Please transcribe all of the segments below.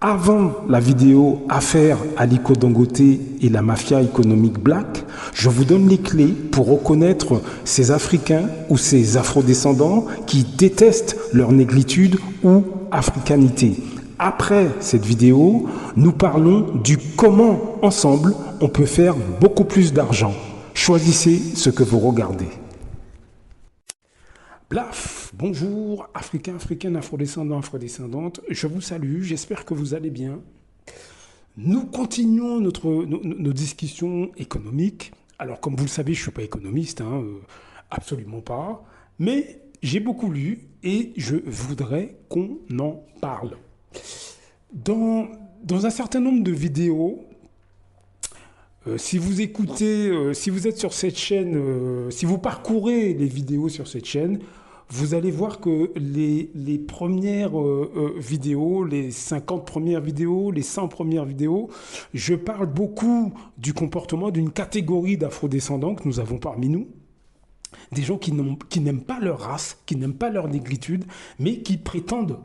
Avant la vidéo Affaire Aliko Dangote et la mafia économique black, je vous donne les clés pour reconnaître ces Africains ou ces Afrodescendants qui détestent leur négritude ou africanité. Après cette vidéo, nous parlons du comment, ensemble, on peut faire beaucoup plus d'argent. Choisissez ce que vous regardez. Blaf, bonjour, Africains, Africaines, Afrodescendants, Afrodescendantes, je vous salue, j'espère que vous allez bien. Nous continuons nos discussions économiques. Alors, comme vous le savez, je ne suis pas économiste, absolument pas, mais j'ai beaucoup lu et je voudrais qu'on en parle. Dans un certain nombre de vidéos, si vous écoutez, si vous êtes sur cette chaîne, si vous parcourez les vidéos sur cette chaîne, vous allez voir que les premières vidéos, les 50 premières vidéos, les 100 premières vidéos, je parle beaucoup du comportement d'une catégorie d'afrodescendants que nous avons parmi nous. Des gens qui n'aiment pas leur race, qui n'aiment pas leur négritude, mais qui prétendent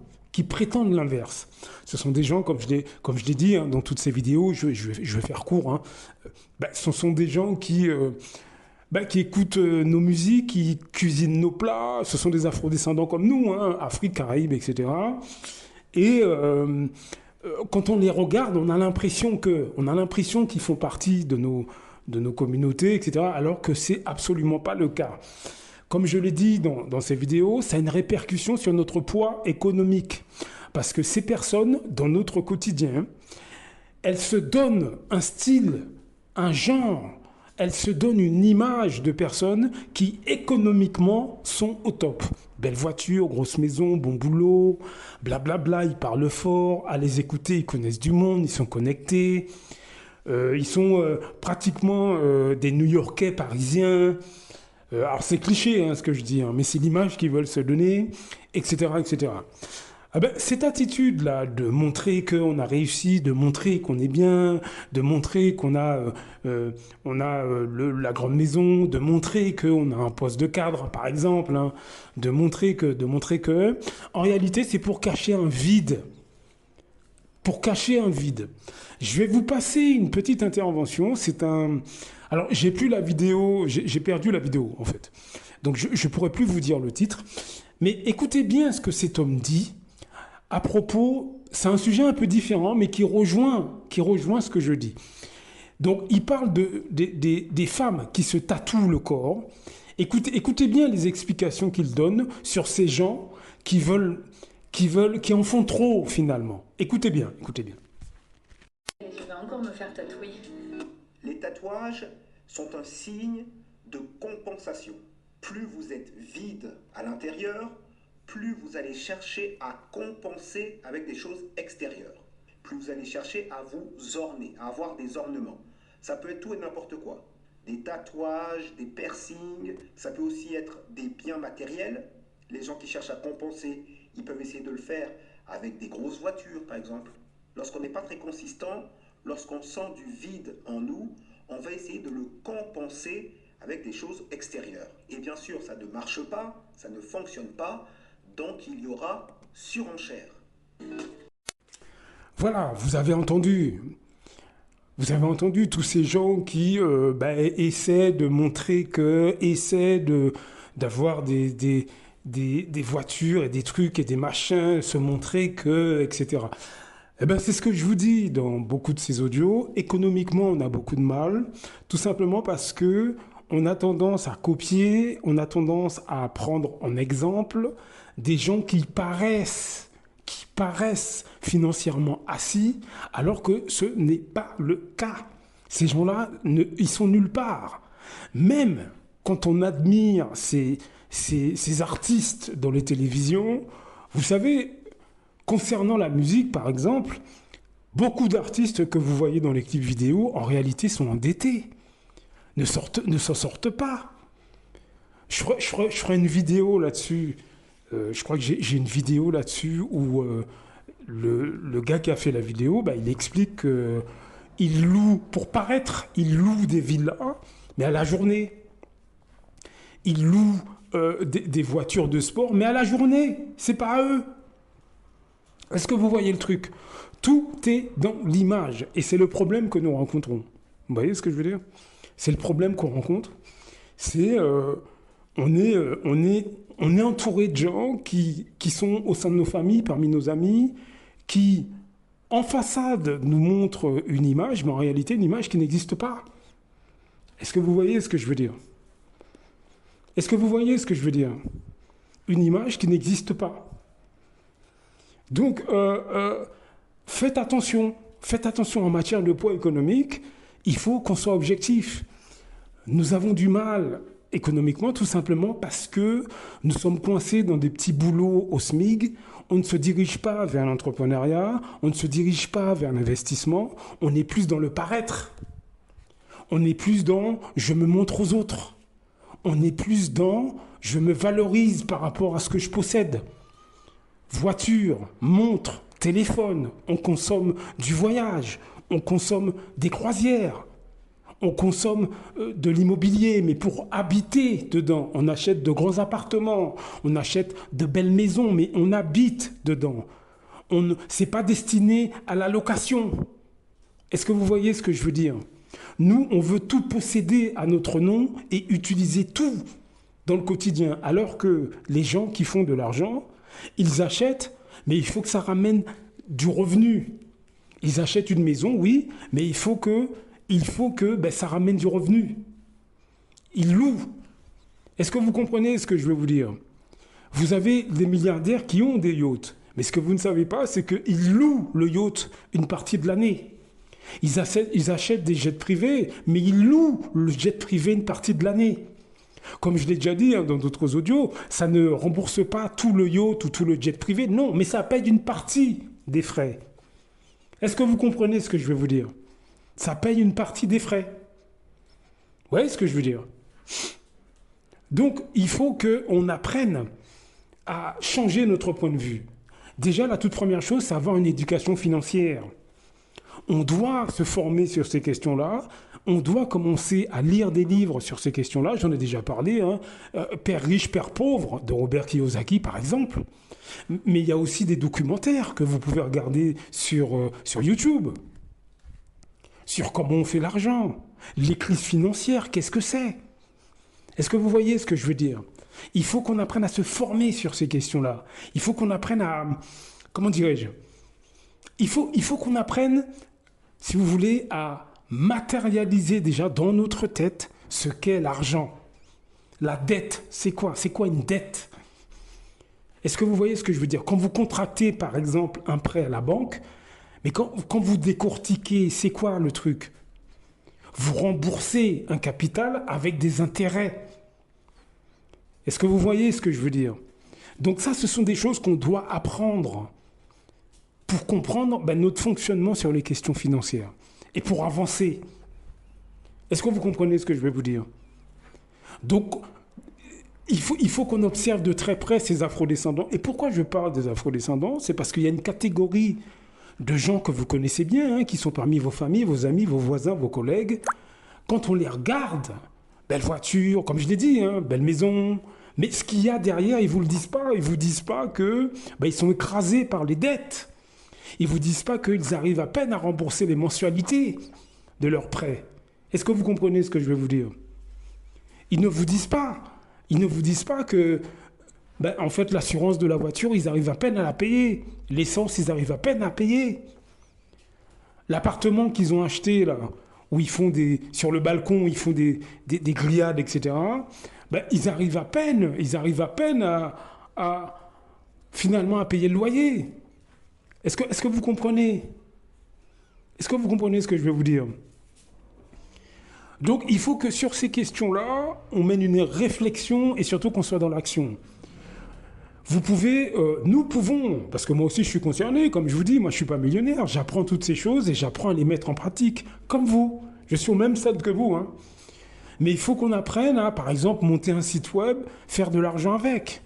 l'inverse. Ce sont des gens, comme je l'ai dit dans toutes ces vidéos, je vais faire court, ce sont des gens qui écoutent nos musiques, qui cuisinent nos plats, ce sont des afrodescendants comme nous, Afrique, Caraïbes, etc. Et quand on les regarde, on a l'impression qu'ils font partie de nos communautés, etc., alors que c'est absolument pas le cas. Comme je l'ai dit dans ces vidéos, ça a une répercussion sur notre poids économique. Parce que ces personnes, dans notre quotidien, elles se donnent un style, un genre, elles se donnent une image de personnes qui, économiquement, sont au top. Belle voiture, grosse maison, bon boulot, blablabla, ils parlent fort, à les écouter, ils connaissent du monde, ils sont connectés, ils sont pratiquement des New-Yorkais parisiens. Alors c'est cliché ce que je dis, mais c'est l'image qu'ils veulent se donner, etc. etc. Cette attitude-là de montrer qu'on a réussi, de montrer qu'on est bien, de montrer qu'on a, la grande maison, de montrer qu'on a un poste de cadre, par exemple, de montrer que, en réalité, c'est pour cacher un vide. Pour cacher un vide. Je vais vous passer une petite intervention. Alors, j'ai plus la vidéo, j'ai perdu la vidéo, en fait. Donc, je ne pourrais plus vous dire le titre. Mais écoutez bien ce que cet homme dit à propos, c'est un sujet un peu différent, mais qui rejoint ce que je dis. Donc, il parle des femmes qui se tatouent le corps. Écoutez bien les explications qu'il donne sur ces gens qui en font trop, finalement. Écoutez bien. Je vais encore me faire tatouer. Les tatouages sont un signe de compensation. Plus vous êtes vide à l'intérieur, plus vous allez chercher à compenser avec des choses extérieures. Plus vous allez chercher à vous orner, à avoir des ornements. Ça peut être tout et n'importe quoi. Des tatouages, des piercings, ça peut aussi être des biens matériels. Les gens qui cherchent à compenser, ils peuvent essayer de le faire avec des grosses voitures, par exemple. Lorsqu'on n'est pas très consistant, lorsqu'on sent du vide en nous, on va essayer de le compenser avec des choses extérieures. Et bien sûr, ça ne marche pas, ça ne fonctionne pas, donc il y aura surenchère. Voilà, vous avez entendu tous ces gens qui essaient de montrer essaient d'avoir des voitures et des trucs et des machins, se montrer que, etc. C'est ce que je vous dis dans beaucoup de ces audios. Économiquement, on a beaucoup de mal, tout simplement parce que on a tendance à copier, on a tendance à prendre en exemple des gens qui paraissent financièrement assis, alors que ce n'est pas le cas. Ces gens-là, ils sont nulle part. Même quand on admire ces artistes dans les télévisions, vous savez, concernant la musique, par exemple, beaucoup d'artistes que vous voyez dans les clips vidéo, en réalité, sont endettés, ne s'en sortent pas. Je ferai une vidéo là-dessus. Je crois que j'ai une vidéo là-dessus où le gars qui a fait la vidéo, il explique qu'il loue, pour paraître, il loue des villas, mais à la journée. Il loue des voitures de sport, mais à la journée, c'est pas à eux. Est-ce que vous voyez le truc ? Tout est dans l'image. Et c'est le problème que nous rencontrons. Vous voyez ce que je veux dire? C'est le problème qu'on rencontre. C'est on est entouré de gens qui sont au sein de nos familles, parmi nos amis, qui, en façade, nous montrent une image, mais en réalité, une image qui n'existe pas. Est-ce que vous voyez ce que je veux dire? Est-ce que vous voyez ce que je veux dire? Une image qui n'existe pas. Donc, faites attention en matière de poids économique, il faut qu'on soit objectif. Nous avons du mal économiquement tout simplement parce que nous sommes coincés dans des petits boulots au SMIG, on ne se dirige pas vers l'entrepreneuriat, on ne se dirige pas vers l'investissement, on est plus dans le paraître. On est plus dans « je me montre aux autres ». On est plus dans « je me valorise par rapport à ce que je possède ». Voiture, montre, téléphone, on consomme du voyage, on consomme des croisières, on consomme de l'immobilier, mais pour habiter dedans, on achète de grands appartements, on achète de belles maisons, mais on habite dedans. C'est pas destiné à la location. Est-ce que vous voyez ce que je veux dire? Nous, on veut tout posséder à notre nom et utiliser tout dans le quotidien, alors que les gens qui font de l'argent, ils achètent, mais il faut que ça ramène du revenu. Ils achètent une maison, oui, mais il faut que ça ramène du revenu. Ils louent. Est-ce que vous comprenez ce que je veux vous dire? Vous avez des milliardaires qui ont des yachts, mais ce que vous ne savez pas, c'est qu'ils louent le yacht une partie de l'année. Ils achètent des jets privés, mais ils louent le jet privé une partie de l'année. Comme je l'ai déjà dit dans d'autres audios, ça ne rembourse pas tout le yacht ou tout le jet privé, non, mais ça paye une partie des frais. Est-ce que vous comprenez ce que je veux vous dire? Ça paye une partie des frais. Vous voyez ce que je veux dire? Donc, il faut qu'on apprenne à changer notre point de vue. Déjà, la toute première chose, c'est avoir une éducation financière. On doit se former sur ces questions-là. On doit commencer à lire des livres sur ces questions-là. J'en ai déjà parlé. Père riche, Père pauvre, de Robert Kiyosaki, par exemple. Mais il y a aussi des documentaires que vous pouvez regarder sur YouTube. Sur comment on fait l'argent. Les crises financières, qu'est-ce que c'est? Est-ce que vous voyez ce que je veux dire? Il faut qu'on apprenne à se former sur ces questions-là. Il faut qu'on apprenne à... Comment dirais-je? Il faut qu'on apprenne, si vous voulez, à matérialiser déjà dans notre tête ce qu'est l'argent. La dette, c'est quoi? C'est quoi une dette? Est-ce que vous voyez ce que je veux dire? Quand vous contractez, par exemple, un prêt à la banque, mais quand vous décortiquez, c'est quoi le truc? Vous remboursez un capital avec des intérêts. Est-ce que vous voyez ce que je veux dire? Donc ça, ce sont des choses qu'on doit apprendre pour comprendre notre fonctionnement sur les questions financières et pour avancer. Est-ce que vous comprenez ce que je vais vous dire? Donc, il faut qu'on observe de très près ces afrodescendants. Et pourquoi je parle des afrodescendants? C'est parce qu'il y a une catégorie de gens que vous connaissez bien, qui sont parmi vos familles, vos amis, vos voisins, vos collègues. Quand on les regarde, belle voiture, comme je l'ai dit, belle maison. Mais ce qu'il y a derrière, ils ne vous le disent pas. Ils ne vous disent pas qu'ils sont écrasés par les dettes. Ils ne vous disent pas qu'ils arrivent à peine à rembourser les mensualités de leurs prêts. Est-ce que vous comprenez ce que je vais vous dire? Ils ne vous disent pas. Ils ne vous disent pas que, en fait, l'assurance de la voiture, ils arrivent à peine à la payer. L'essence, ils arrivent à peine à payer. L'appartement qu'ils ont acheté, là, où ils font sur le balcon, ils font des grillades, etc., ils arrivent à peine finalement à payer le loyer. Est-ce que vous comprenez? Est-ce que vous comprenez ce que je vais vous dire? Donc, il faut que sur ces questions-là, on mène une réflexion et surtout qu'on soit dans l'action. Vous pouvez, nous pouvons, parce que moi aussi je suis concerné, comme je vous dis, moi je ne suis pas millionnaire, j'apprends toutes ces choses et j'apprends à les mettre en pratique, comme vous. Je suis au même stade que vous. Mais il faut qu'on apprenne à, par exemple, monter un site web, faire de l'argent avec.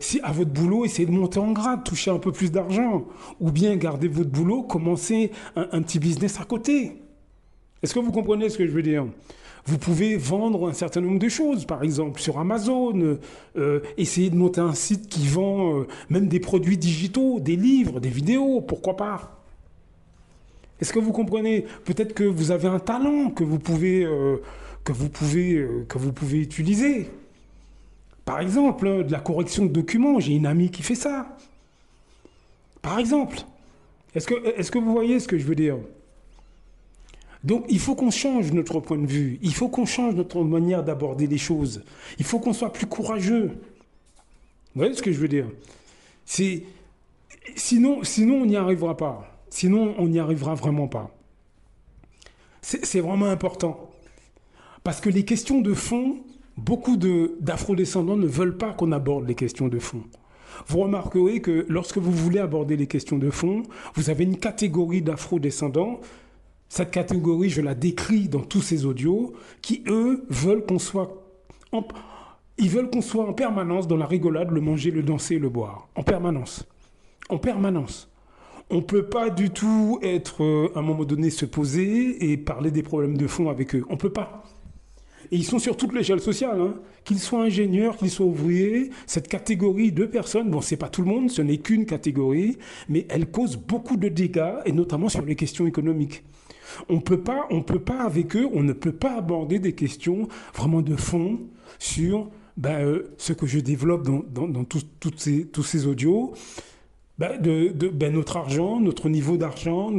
Si à votre boulot, essayez de monter en grade, toucher un peu plus d'argent. Ou bien gardez votre boulot, commencez un petit business à côté. Est-ce que vous comprenez ce que je veux dire? Vous pouvez vendre un certain nombre de choses, par exemple sur Amazon, essayer de monter un site qui vend même des produits digitaux, des livres, des vidéos, pourquoi pas? Est-ce que vous comprenez? Peut-être que vous avez un talent que vous pouvez utiliser. Par exemple, de la correction de documents, j'ai une amie qui fait ça. Par exemple. Est-ce que vous voyez ce que je veux dire? Donc il faut qu'on change notre point de vue, il faut qu'on change notre manière d'aborder les choses, il faut qu'on soit plus courageux. Vous voyez ce que je veux dire? C'est sinon on n'y arrivera pas. Sinon on n'y arrivera vraiment pas. C'est vraiment important. Parce que les questions de fond, beaucoup d'afro-descendants ne veulent pas qu'on aborde les questions de fond. Vous remarquerez que lorsque vous voulez aborder les questions de fond, vous avez une catégorie d'afro-descendants. Cette catégorie, je la décris dans tous ces audios, qui, eux, veulent qu'on soit en permanence dans la rigolade, le manger, le danser, le boire. En permanence. En permanence. On ne peut pas du tout à un moment donné, se poser et parler des problèmes de fond avec eux. On ne peut pas. Et ils sont sur toute l'échelle sociale, hein. Qu'ils soient ingénieurs, qu'ils soient ouvriers, cette catégorie de personnes, bon, c'est pas tout le monde, ce n'est qu'une catégorie, mais elle cause beaucoup de dégâts, et notamment sur les questions économiques. On peut pas avec eux, on ne peut pas aborder des questions vraiment de fond sur ce que je développe dans tous ces audios, notre argent, notre niveau d'argent,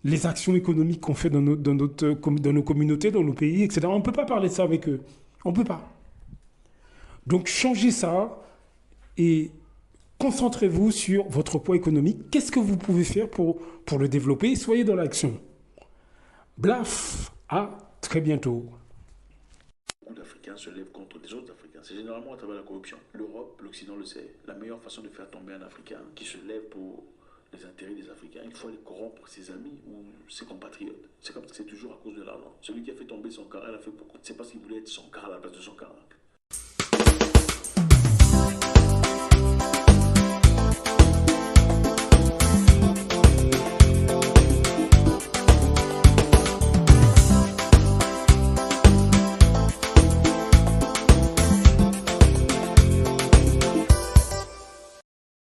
les actions économiques qu'on fait dans nos communautés, dans nos pays, etc. On ne peut pas parler de ça avec eux. On ne peut pas. Donc changez ça et concentrez-vous sur votre poids économique. Qu'est-ce que vous pouvez faire pour le développer? Soyez dans l'action. Blaf, à très bientôt. Beaucoup d'Africains se lèvent contre des autres Africains. C'est généralement à travers la corruption. L'Europe, l'Occident le sait. La meilleure façon de faire tomber un Africain qui se lève pour les intérêts des Africains, il faut aller corrompre ses amis ou ses compatriotes. C'est comme c'est toujours à cause de l'argent. Celui qui a fait tomber son car, elle a fait beaucoup. C'est parce qu'il voulait être son car à la place de son car.